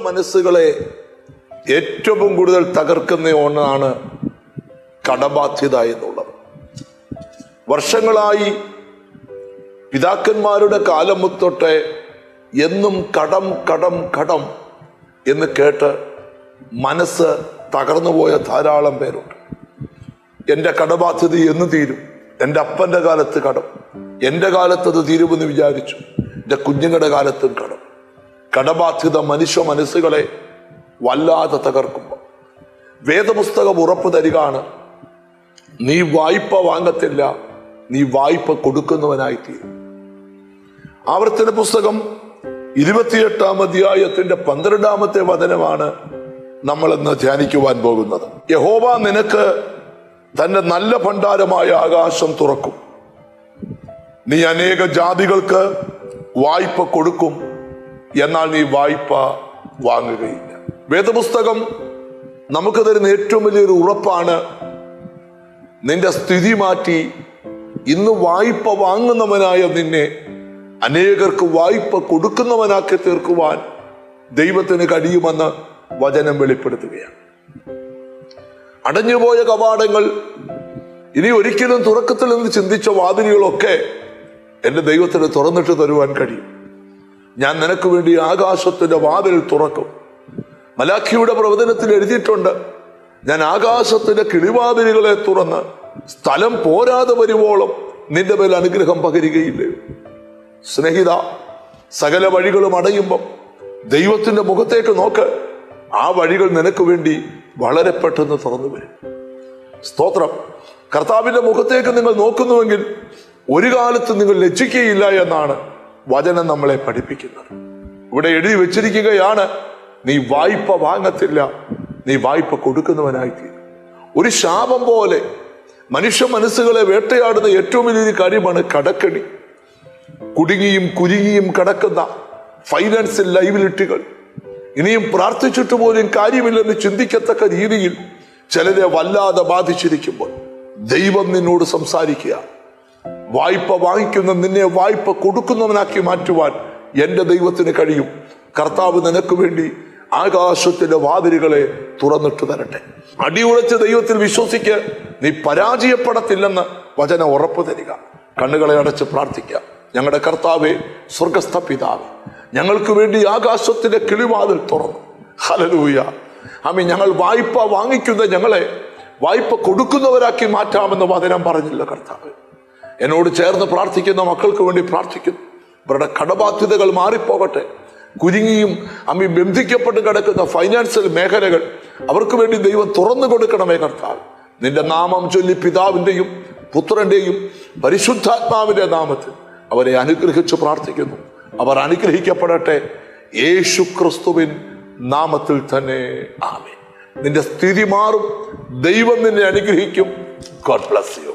മനസ്സുകളെ ഏറ്റവും കൂടുതൽ തകർക്കുന്ന ഒന്നാണ് കടബാധ്യത എന്നുള്ളത്. വർഷങ്ങളായി പിതാക്കന്മാരുടെ കാലം തൊട്ട് എന്നും കടം കടം കടം എന്ന് കേട്ട് മനസ്സ് തകർന്നുപോയ ധാരാളം പേരുണ്ട്. എൻ്റെ കടബാധ്യത എന്ന് തീരും? എൻ്റെ അപ്പൻ്റെ കാലത്ത് കടം, എൻ്റെ കാലത്തത് തീരുമെന്ന് വിചാരിച്ചു, എൻ്റെ കുഞ്ഞുങ്ങളുടെ കാലത്തും കടം. കടബാധ്യത മനുഷ്യ മനസ്സുകളെ വല്ലാതെ തകർക്കുമ്പോൾ വേദപുസ്തകം ഉറപ്പ് തരികയാണ്, നീ വായ്പ വാങ്ങത്തില്ല, നീ വായ്പ കൊടുക്കുന്നവനായിത്തീരും. ആവർത്തന പുസ്തകം 28-ാം അധ്യായത്തിന്റെ 12-ാമത്തെ വചനമാണ് നമ്മൾ ഇന്ന് ധ്യാനിക്കുവാൻ പോകുന്നത്. യഹോവ നിനക്ക് തന്റെ നല്ല ഭണ്ഡാരമായ ആകാശം തുറക്കും, നീ അനേക ജാതികൾക്ക് വായ്പ കൊടുക്കും, എന്നാൽ നീ വായ്പ വാങ്ങുകയില്ല. വേദപുസ്തകം നമുക്ക് തരുന്ന ഏറ്റവും വലിയൊരു ഉറപ്പാണ്, നിന്റെ സ്ഥിതി മാറ്റി ഇന്ന് വായ്പ വാങ്ങുന്നവനായ നിന്നെ അനേകർക്ക് വായ്പ കൊടുക്കുന്നവനാക്കി തീർക്കുവാൻ ദൈവത്തിന് കഴിയുമെന്ന് വചനം വെളിപ്പെടുത്തുകയാണ്. അടഞ്ഞുപോയ കവാടങ്ങൾ ഇനി ഒരിക്കലും തുറക്കത്തില്ലെന്ന് ചിന്തിച്ച വാതിലുകളൊക്കെ എൻ്റെ ദൈവത്തിന് തുറന്നിട്ട് തരുവാൻ കഴിയും. ഞാൻ നിനക്ക് വേണ്ടി ആകാശത്തിന്റെ വാതിൽ തുറക്കും. മലാഖിയുടെ പ്രവചനത്തിൽ എഴുതിയിട്ടുണ്ട്, ഞാൻ ആകാശത്തിന്റെ കിളിവാതിലുകളെ തുറന്ന് സ്ഥലം പോരാതെ വരുവോളം നിന്റെ മേൽ അനുഗ്രഹം പകരുകയില്ലയോ. സ്നേഹിത, സകല വഴികളും അടയുമ്പം ദൈവത്തിന്റെ മുഖത്തേക്ക് നോക്ക്, ആ വഴികൾ നിനക്ക് വേണ്ടി വളരെ പെട്ടെന്ന് തുറന്നു വരും. സ്തോത്രം. കർത്താവിന്റെ മുഖത്തേക്ക് നിങ്ങൾ നോക്കുന്നുവെങ്കിൽ ഒരു കാലത്ത് നിങ്ങൾ ലജ്ജിക്കുകയില്ല എന്നാണ് വചനം നമ്മളെ പഠിപ്പിക്കുന്നത്. ഇവിടെ എഴുതി വെച്ചിരിക്കുകയാണ്, നീ വായ്പ വാങ്ങത്തില്ല, നീ വായ്പ കൊടുക്കുന്നവനായിത്തീരും. ഒരു ശാപം പോലെ മനുഷ്യ മനസ്സുകളെ വേട്ടയാടുന്ന ഏറ്റവും വലിയൊരു കാര്യമാണ് കടക്കടി. കുടുങ്ങിയും കുരുങ്ങിയും കിടക്കുന്ന ഫൈനാൻഷ്യൽ ലൈബിലിറ്റികൾ ഇനിയും പ്രാർത്ഥിച്ചിട്ട് പോലും കാര്യമില്ലെന്ന് ചിന്തിക്കത്തക്ക രീതിയിൽ ചിലരെ വല്ലാതെ ബാധിച്ചിരിക്കുമ്പോൾ ദൈവം നിന്നോട് സംസാരിക്കുക, വായ്പ വാങ്ങിക്കുന്ന നിന്നെ വായ്പ കൊടുക്കുന്നവനാക്കി മാറ്റുവാൻ എൻ്റെ ദൈവത്തിന് കഴിയും. കർത്താവ് നിനക്ക് വേണ്ടി ആകാശത്തിന്റെ വാതിലുകളെ തുറന്നിട്ട് തരട്ടെ. അടിയുറച്ച് ദൈവത്തിൽ വിശ്വസിക്ക്, നീ പരാജയപ്പെടത്തില്ലെന്ന് വചനം ഉറപ്പ് തരിക. കണ്ണുകളെ അടച്ച് പ്രാർത്ഥിക്കുക. ഞങ്ങളുടെ കർത്താവേ, സ്വർഗസ്ഥ പിതാവേ, ഞങ്ങൾക്ക് വേണ്ടി ആകാശത്തിന്റെ കിളിവാതിൽ തുറന്നു. ഹല്ലേലൂയ. ആമേൻ. ഞങ്ങൾ വായ്പ വാങ്ങിക്കുന്ന ഞങ്ങളെ വായ്പ കൊടുക്കുന്നവരാക്കി മാറ്റാമെന്ന് വചനം പറഞ്ഞില്ല കർത്താവ്. എന്നോട് ചേർന്ന് പ്രാർത്ഥിക്കുന്ന മക്കൾക്ക് വേണ്ടി പ്രാർത്ഥിക്കുന്നു. ഇവരുടെ കടബാധ്യതകൾ മാറിപ്പോകട്ടെ. കുരുങ്ങിയും ബന്ധിക്കപ്പെട്ട് കിടക്കുന്ന ഫൈനാൻഷ്യൽ മേഖലകൾ അവർക്ക് വേണ്ടി ദൈവം തുറന്നു കൊടുക്കണമേ കർത്താവ്. നിന്റെ നാമം ചൊല്ലി പിതാവിന്റെയും പുത്രന്റെയും പരിശുദ്ധാത്മാവിന്റെ നാമത്തിൽ അവരെ അനുഗ്രഹിച്ച് പ്രാർത്ഥിക്കുന്നു. അവർ അനുഗ്രഹിക്കപ്പെടട്ടെ യേശു ക്രിസ്തുവിൻ നാമത്തിൽ തന്നെ. ആമേൻ. നിന്റെ സ്ഥിതി മാറും. ദൈവം നിന്നെ അനുഗ്രഹിക്കും. God bless you.